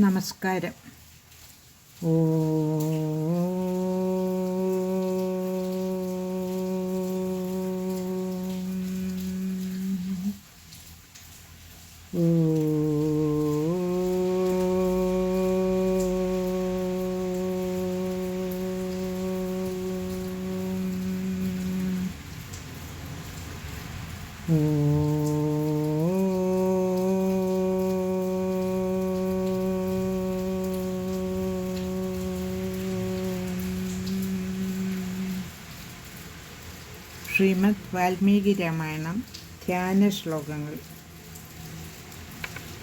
നമസ്കാരം. ശ്രീമദ് വാൽമീകി രാമായണം ധ്യാന ശ്ലോകങ്ങൾ.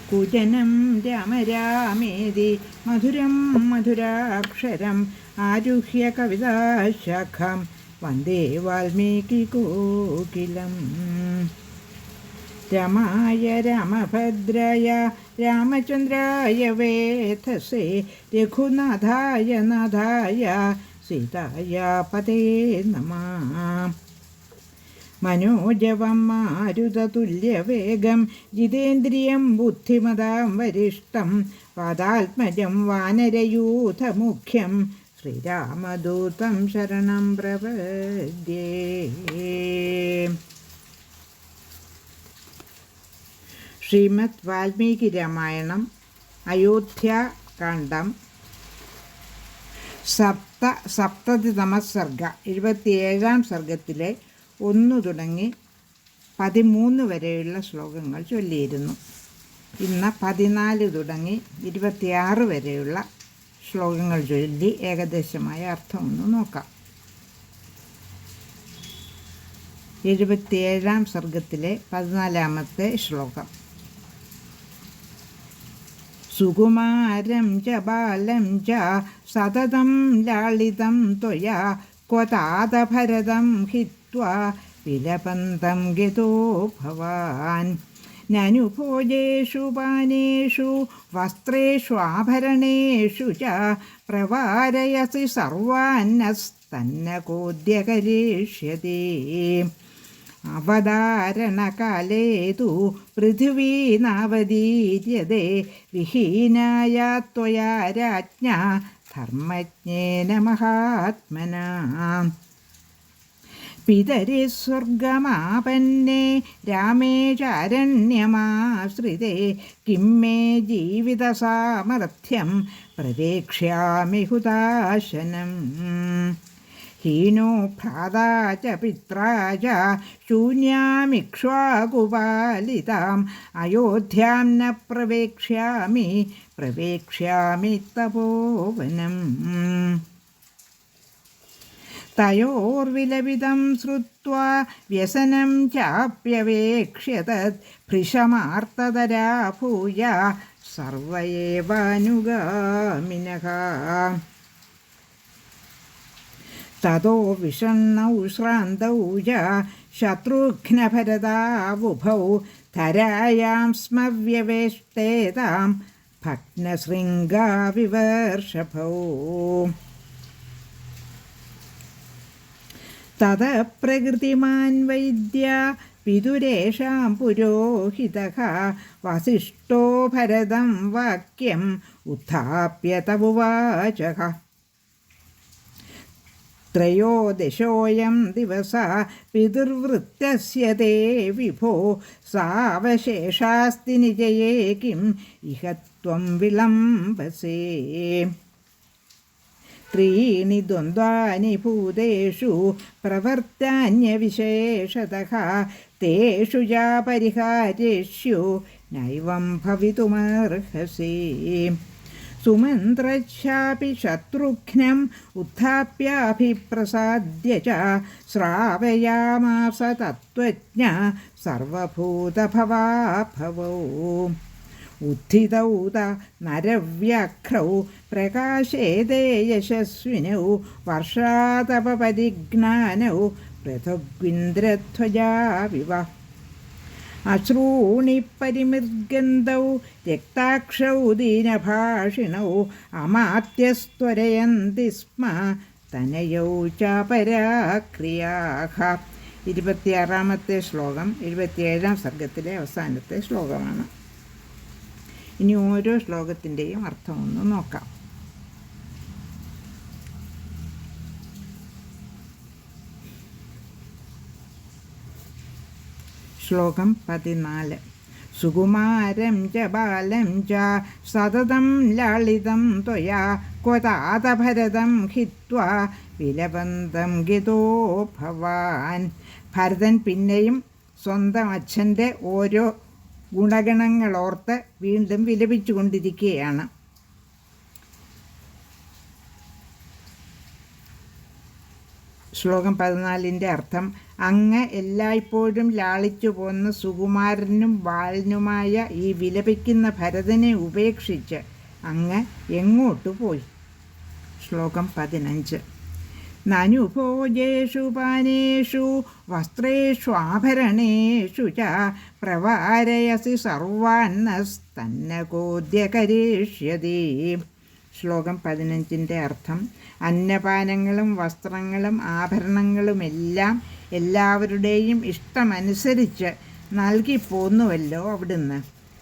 കുജനം രാമ രാമേതി മധുരം മധുരാക്ഷരം ആരുഹ്യ കവിതാശാഖാം വന്ദേ വാൽമീകി കോകിലം. രമായ രാമഭദ്രായ രാമചന്ദ്രായ വേധസേ രഘുനാഥായ നാഥായ സീതായ പതേ നമഃ. മനോജവം മാരുതതുല്യവേഗം ജിതേന്ദ്രിയം ബുദ്ധിമതാം വരിഷ്ടം പാദാത്മജം വാനരയൂഥമുഖ്യം ശ്രീരാമദൂതം ശരണം പ്രപദ്യേ. ശ്രീമദ് വാൽമീകി രാമായണം അയോധ്യാകാന്ഡം സപ്തതിതമ സർഗ 27-ാം സർഗത്തിലെ 1 തുടങ്ങി 13 വരെയുള്ള ശ്ലോകങ്ങൾ ചൊല്ലിയിരുന്നു. ഇന്ന് 14 തുടങ്ങി 26 വരെയുള്ള ശ്ലോകങ്ങൾ ചൊല്ലി ഏകദേശമായ അർത്ഥമൊന്ന് നോക്കാം. 77-ാം സർഗത്തിലെ 14-ാമത്തെ ശ്ലോകം. സുകുമാരം ച ബാലം ച സതതം ലാളിതം ത്വയാ ക്വതാതഭരതം ഹിത്വാ വിലപന്തം ഗതോ ഭവാൻ. നനു ഭോജേഷു പാനേഷു വസ്ത്രേഷു ആഭരണേഷു ച പ്രവാരയസി സർവാന്നസ്തന്ന കോദ്യ കരീഷ്യതേ. അവതാരണകാലേ തു പൃഥിവീ നാവതീര്യതേ വിഹീനായ ത്വയാ രാജ്ഞാ ധർമ്മജ്ഞേന മഹാത്മനാ. പിതരി സ്വർഗമാപന്നേ രാമേ ചാരണ്യമാശ്രിതേ കിം മേ ജീവിതസാമർഥ്യം പ്രവേക്ഷ്യാമി ഹുതാശനം. ഹീനോ ഭ്രാതാ ച പിത്രാ ച ശൂന്യാമിക്ഷ്വാകുപാലിതാം അയോധ്യാം ന പ്രവേക്ഷ്യാമി തപോവനം. തയോർവിലപിതം ശ്രുത്വാ വ്യസനം ചാപ്യവേക്ഷ്യ തത് ഭൃശമാർത്തതരാ ഭൂയ സർവ ഏവാനുഗാമിനഃ. തതോ വിഷണ്ണൗ ശ്രാന്തൗ ച ശത്രുഘ്നഭരതാവുഭൗ ധരായാം സ്മ വ്യവേഷ്ടേതാം ഭഗ്നശൃംഗാവിവർഷഭൗ. തത പ്രകൃതിമാൻ വൈദ്യ പിതുരേഷാം പുരോഹിതഃ വസിഷ്ഠോ ഭരതം വാക്യം ഉത്ഥാപ്യ തവുവാചഃ. ത്രയോദശോയം ദിവസ പിതൃവൃത്തസ്യ തേ വിഭോ സാവശേഷാസ്തി നിജയേ കിം ഇഹ ത്വം വിളംബസേ. ത്രീണി ദ്വന്ദ്വാനി ഭൂതേഷു പ്രവർത്താന്യവിശേഷതഃ തേഷു ച പരിഹാരേഷ്യു നൈവം ഭവിതുമർഹസി. സുമന്ത്രശ്ചാപി ശത്രുഘ്നം ഉത്ഥാപ്യാഭിപ്രസാദ്യ ച ശ്രാവയാമാസ തത്വജ്ഞ സർവഭൂതഭവാഭവൗ. ഉത്ഥിതൗ നരവ്യാഘ്രൗ പ്രകാശേതേ യശസ്വിനൗ വർഷാതപപരിജ്ഞാനൗ പൃഥഗ്വിന്ദ്രധ്വജാവിവ. അശ്രൂണി പരിമൃഗന്ധൗ രക്താക്ഷൗ ദീനഭാഷിണൗ അമാത്യസ്ത്വരയന്തി സ്മ തനയൗ ചാപരാക്രിയാഃ. 26-ാമത്തെ ശ്ലോകം 27-ാം സർഗത്തിലെ അവസാനത്തെ ശ്ലോകമാണ്. ഇനി ഓരോ ശ്ലോകത്തിൻ്റെയും അർത്ഥം ഒന്ന് നോക്കാം. ശ്ലോകം 14. സുകുമാരം ച ബാലം ച സതതം ലാളിതം ത്വയാ ക്വതാതഭരതം ഹിത്വാ വിലപന്തം ഗിതോ ഭവാൻ. ഭരതൻ പിന്നെയും സ്വന്തം അച്ഛൻ്റെ ഓരോ ഗുണഗണങ്ങളോർത്ത് വീണ്ടും വിലപിച്ചു കൊണ്ടിരിക്കുകയാണ്. ശ്ലോകം 14ൻ്റെ അർത്ഥം: അങ്ങ് എല്ലായ്പ്പോഴും ലാളിച്ചു പോന്ന സുകുമാരനും ബാലനുമായ ഈ വിലപിക്കുന്ന ഭരതനെ ഉപേക്ഷിച്ച് അങ്ങ് എങ്ങോട്ടു പോയി? ശ്ലോകം 15. നനു ഭോജേഷു പാനേഷു വസ്ത്രേഷു ആഭരണേഷു ച പ്രവാരയസി സർവാന്നസ്തന്നകോദ്യ കരീഷ്യതി. ശ്ലോകം 15ൻ്റെ അർത്ഥം: അന്നപാനങ്ങളും വസ്ത്രങ്ങളും ആഭരണങ്ങളുമെല്ലാം എല്ലാവരുടെയും ഇഷ്ടമനുസരിച്ച് നൽകിപ്പോന്നുവല്ലോ അവിടുന്ന്.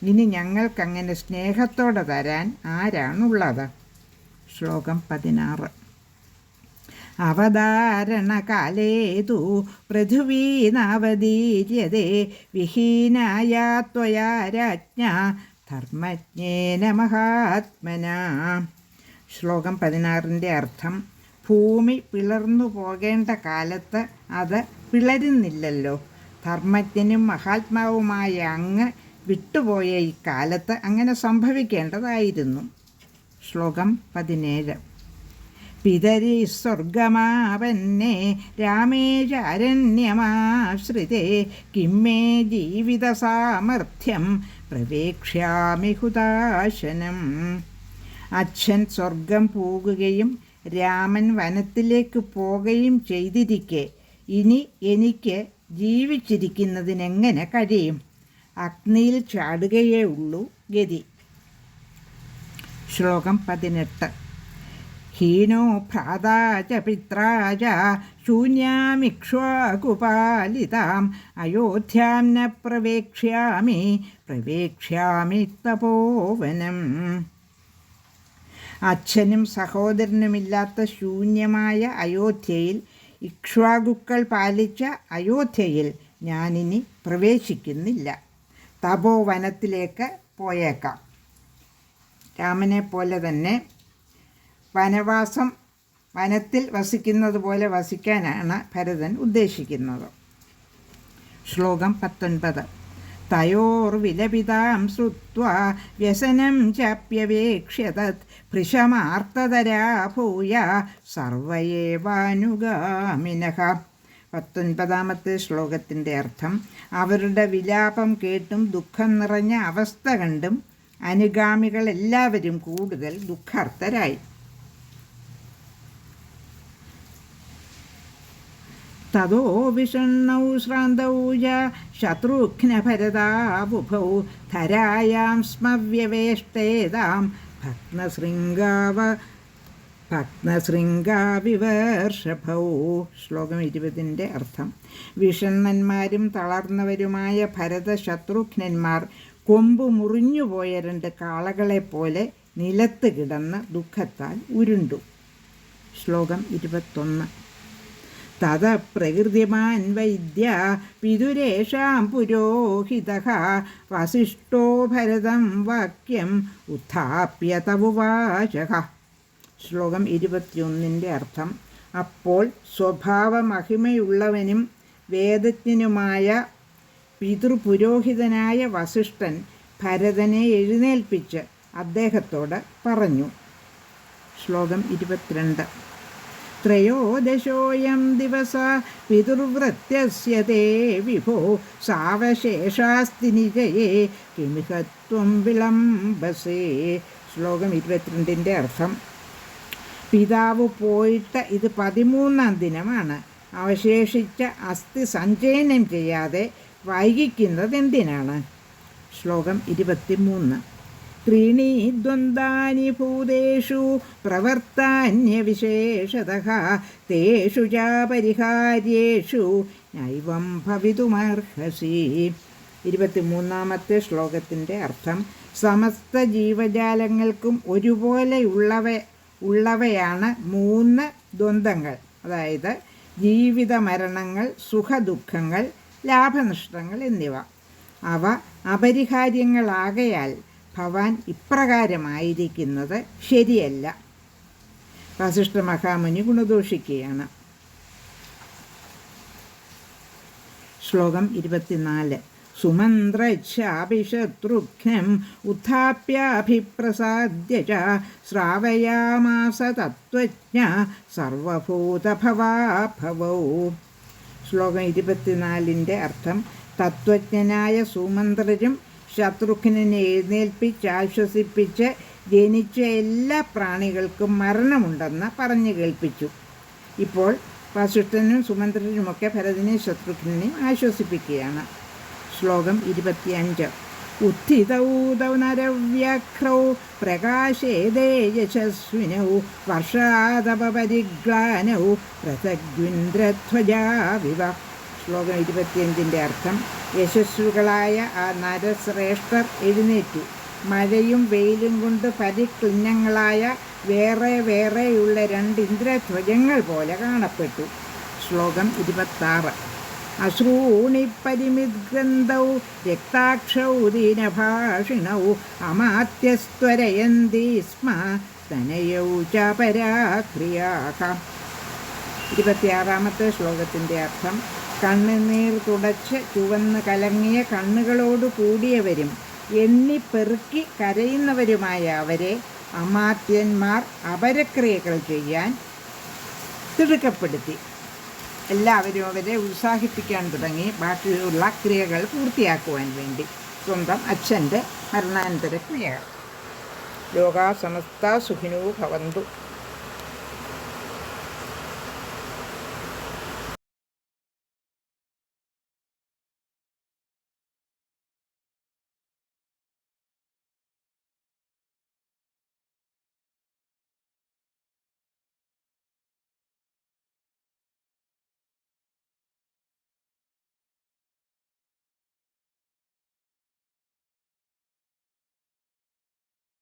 ഇനി ഞങ്ങൾക്കങ്ങനെ സ്നേഹത്തോടെ തരാൻ ആരാണുള്ളത്? ശ്ലോകം 16. അവതാരണകാലേതു പൃഥിവീ നവദീര്യതേ വിഹീനായ ത്വയാ രാജ്ഞാ ധർമ്മജ്ഞേന മഹാത്മനാ. ശ്ലോകം 16ൻ്റെ അർത്ഥം: ഭൂമി പിളർന്നു പോകേണ്ട കാലത്ത് അത് പിളരുന്നില്ലല്ലോ. ധർമ്മജ്ഞനും മഹാത്മാവുമായ അങ്ങ് വിട്ടുപോയ ഈ കാലത്ത് അങ്ങനെ സംഭവിക്കേണ്ടതായിരുന്നു. ശ്ലോകം 17. പിതരി സ്വർഗമാപന്നേ രാമേ ചാരണ്യമാശ്രിതേ കിം മേ ജീവിത സാമർഥ്യം പ്രവേക്ഷ്യാമി ഹുതാശനം. അച്ഛൻ സ്വർഗം പോകുകയും രാമൻ വനത്തിലേക്ക് പോകുകയും ചെയ്തിരിക്കെ ഇനി എനിക്ക് ജീവിച്ചിരിക്കുന്നതിനെങ്ങനെ കഴിയും? അഗ്നിയിൽ ചാടുകയേ ഉള്ളൂ ഗതി. ശ്ലോകം 18. ഹീനോ ഭ്രാതാ ച പിത്രാ ച ശൂന്യാമിക്ഷ്വാകുപാലിതാം അയോധ്യാം ന പ്രവേക്ഷ്യാമി തപോവനം. അച്ഛനും സഹോദരനുമില്ലാത്ത ശൂന്യമായ അയോധ്യയിൽ, ഇക്ഷ്വാകുക്കൾ പാലിച്ച അയോധ്യയിൽ ഞാനിനി പ്രവേശിക്കുന്നില്ല. തപോവനത്തിലേക്ക് പോയേക്കാം. രാമനെ പോലെ തന്നെ വനത്തിൽ വസിക്കുന്നത് പോലെ വസിക്കാനാണ് ഭരതൻ ഉദ്ദേശിക്കുന്നത്. ശ്ലോകം 19. തയോർവിലപിതാം ശ്രുത്വാ വ്യസനം ചാപ്യവേക്ഷ്യ തത് ഭൃശമാർത്തതരാ ഭൂയ സർവയേവാനുഗാമിനഃ. 19ാമത്തെ ശ്ലോകത്തിൻ്റെ അർത്ഥം: അവരുടെ വിലാപം കേട്ടും ദുഃഖം നിറഞ്ഞ അവസ്ഥ കണ്ടും അനുഗാമികളെല്ലാവരും കൂടുതൽ ദുഃഖാർത്തരായി. തതോ വിഷണ്ണൗ ശ്രാന്തൗ ച ശത്രുഘ്നഭരതാബുഭൗ ധരായാം സ്മവ്യവേഷ്ടേതാം ഭഗ്നശൃംഗാവിവർഷഭൗ. ശ്ലോകം 20ൻ്റെ അർത്ഥം: വിഷണ്ണന്മാരും തളർന്നവരുമായ ഭരത ശത്രുഘ്നന്മാർ കൊമ്പ് മുറിഞ്ഞുപോയ 2 കാളകളെപ്പോലെ നിലത്ത് കിടന്ന് ദുഃഖത്താൽ ഉരുണ്ടു. ശ്ലോകം 21. തത പ്രകൃതിമാൻ വൈദ്യ പിതുരേഷാം പുരോഹിതഃ വസിഷ്ഠോ ഭരതം വാക്യം ഉത്ഥാപ്യ തവുവാചഃ. ശ്ലോകം 21ൻ്റെ അർത്ഥം: അപ്പോൾ സ്വഭാവമഹിമയുള്ളവനും വേദജ്ഞനുമായ പിതൃപുരോഹിതനായ വസിഷ്ഠൻ ഭരതനെ എഴുന്നേൽപ്പിച്ച് അദ്ദേഹത്തോട് പറഞ്ഞു. ശ്ലോകം 22. ത്രയോദശോയം ദിവസ പിതൃവ്രത്യസ്യ തേ വിഭോ സാവശേഷാസ്തി നിജയേ കിമിഹ ത്വം വിളംബസേ. ശ്ലോകം 22ൻ്റെ അർത്ഥം: പിതാവ് പോയിട്ട് ഇത് 13ാം ദിനമാണ്. അവശേഷിച്ച അസ്ഥി സഞ്ചയനം ചെയ്യാതെ വൈകിക്കുന്നത് എന്തിനാണ്? ശ്ലോകം 23. ത്രീണി ദ്വന്ദ്വാനി ഭൂതേഷു പ്രവർത്താന്യവിശേഷതഃ തേഷു ച പരിഹാര്യേഷു നൈവം ഭവിതുമർഹസി. 23ാമത്തെ ശ്ലോകത്തിൻ്റെ അർത്ഥം: സമസ്ത ജീവജാലങ്ങൾക്കും ഒരുപോലെ ഉള്ളവയാണ് 3 ദ്വന്ദ്ങ്ങൾ. അതായത് ജീവിത മരണങ്ങൾ, സുഖദുഃഖങ്ങൾ, ലാഭനഷ്ടങ്ങൾ എന്നിവ. അവ അപരിഹാര്യങ്ങളാകയാൽ ഭവാൻ ഇപ്രകാരമായിരിക്കുന്നത് ശരിയല്ല. വസിഷ്ഠ മഹാമുനി ഗുണദോഷിക്കുകയാണ്. ശ്ലോകം 24. സുമന്ത്രാപി ശത്രുഘ്നം ഉത്ഥാപ്യാഭിപ്രസാദ്യ ച ശ്രാവയാമാസ തത്വജ്ഞ സർവഭൂതഭവാഭവൗ. ശ്ലോകം 24ൻ്റെ അർത്ഥം: തത്വജ്ഞനായ സുമന്ത്രരും ശത്രുഘ്നനെ എഴുന്നേൽപ്പിച്ചാശ്വസിപ്പിച്ച് ജനിച്ച എല്ലാ പ്രാണികൾക്കും മരണമുണ്ടെന്ന് പറഞ്ഞു കേൾപ്പിച്ചു. ഇപ്പോൾ വസിഷ്ഠനും സുമന്ത്രരുമൊക്കെ ഭരതനെ ശത്രുഘ്നെയും ആശ്വസിപ്പിക്കുകയാണ്. ശ്ലോകം 25. ഉത്ഥിതൗ തൗ നരവ്യാഘ്രൗ പ്രകാശേതേ യശസ്വിനൗ വർഷാദപരിഗ്ലാനൗ പൃഥഗ്വിന്ദ്രധ്വജാവിവ. ശ്ലോകം 25ൻ്റെ അർത്ഥം: യശസ്വികളായ ആ നരശ്രേഷ്ഠർ എഴുന്നേറ്റു. മഴയും വെയിലും കൊണ്ട് പരിക്ലിന്നങ്ങളായ വേറെ വേറെയുള്ള 2 ഇന്ദ്രധ്വജങ്ങൾ പോലെ കാണപ്പെട്ടു. ശ്ലോകം 26. അശ്രൂണി പരിമിദ്ഗന്ധൗ രക്താക്ഷൗ ദീനഭാഷിണൗ അമാത്യസ്ത്വരയന്തി സ്മ തനയൗ ച പരാക്രിയാഃ. 26ാമത്തെ ശ്ലോകത്തിൻ്റെ അർത്ഥം: കണ്ണുനീർ തുടച്ച് ചുവന്ന് കലങ്ങിയ കണ്ണുകളോട് കൂടിയവരും എണ്ണിപ്പെറുക്കി കരയുന്നവരുമായ അവരെ അമാത്യന്മാർ അപരക്രിയകൾ ചെയ്യാൻ തിടുക്കപ്പെടുത്തി. എല്ലാവരും അവരെ ഉത്സാഹിപ്പിക്കാൻ തുടങ്ങി, ബാക്കിയുള്ള ക്രിയകൾ പൂർത്തിയാക്കുവാൻ വേണ്ടി, സ്വന്തം അച്ഛൻ്റെ മരണാനന്തര ക്രിയകൾ. ലോകാ സമസ്ത സുഖിനോ ഭവന്തു.